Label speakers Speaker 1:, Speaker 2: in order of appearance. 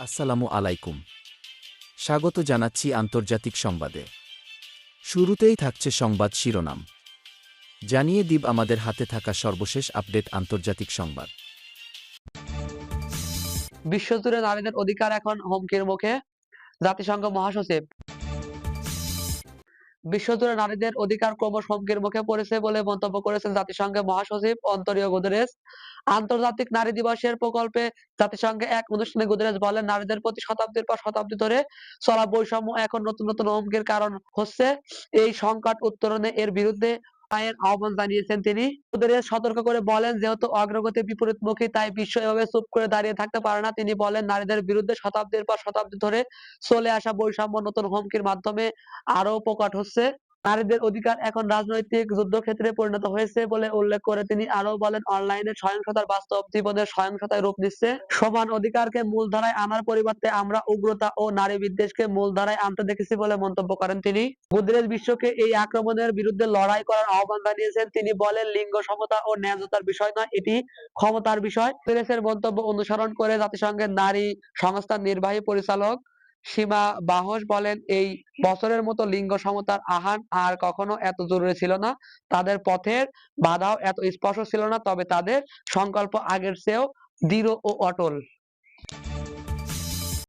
Speaker 1: আসসালামু আলাইকুম। স্বাগত জানাচ্ছি আন্তর্জাতিক সংবাদে। শুরুতেই থাকছে সংবাদ শিরোনাম। জানিয়ে দিব আমাদের হাতে থাকা সর্বশেষ আপডেট আন্তর্জাতিক সংবাদ।
Speaker 2: বিশ্বজুড়ে নারীদের অধিকার এখন হুমকির মুখে, জাতিসংঘ মহাসচিব। বিশ্বজুড়ে নারীদের অধিকার ক্রমশ হুমকির মুখে পড়েছে বলে মন্তব্য করেছেন জাতিসংঘের মহাসচিব অন্তোনিও গুতেরেস। আন্তর্জাতিক নারী দিবসের প্রকল্পে জাতিসংঘে এক অনুষ্ঠানে গুতেরেস বলেন, নারীদের প্রতি শতাব্দীর পর শতাব্দী ধরে চলা বৈষম্য এখন নতুন নতুন হুমকির কারণ হচ্ছে। এই সংকট উত্তরণে এর বিরুদ্ধে আইনের আহ্বান জানিয়েছেন তিনি। গুতেরেস সতর্ক করে বলেন, যেহেতু অগ্রগতি বিপরীতমুখী, তাই বিশ্ব এভাবে চুপ করে দাঁড়িয়ে থাকতে পারে না। তিনি বলেন, নারীদের বিরুদ্ধে শতাব্দীর পর শতাব্দী ধরে চলে আসা বৈষম্য নতুন হুমকির মাধ্যমে আরো প্রকট হচ্ছে। নারীদের অধিকার এখন রাজনৈতিক যুদ্ধক্ষেত্রে পরিণত হয়েছে বলে উল্লেখ করে তিনি আরো বলেন, অনলাইনে সহিংসতার বাস্তব জীবনের সহিংসতায় রূপ নিচ্ছে। সমান অধিকারকে মূলধারায় আনার পরিবর্তে আমরা উগ্রতা ও নারী বিদ্বেষকে মূলধারায় আনতে দেখেছি বলে মন্তব্য করেন তিনি। গুতেরেস বিশ্বকে এই আক্রমণের বিরুদ্ধে লড়াই করার আহ্বান জানিয়েছেন। তিনি বলেন, লিঙ্গ সমতা ও ন্যায্যতার বিষয় নয়, এটি ক্ষমতার বিষয়। গুতেরেসের মন্তব্য অনুসরণ করে জাতিসংঘের নারী সংস্থার নির্বাহী পরিচালক সীমা বাহস বলেন, এই বছরের মতো লিঙ্গ সমতার আহ্বান আর কখনো এত জরুরি ছিল না। তাদের পথের বাধাও এত স্পষ্ট ছিল না, তবে তাদের সংকল্প আগের চেয়েও দৃঢ় ও অটল।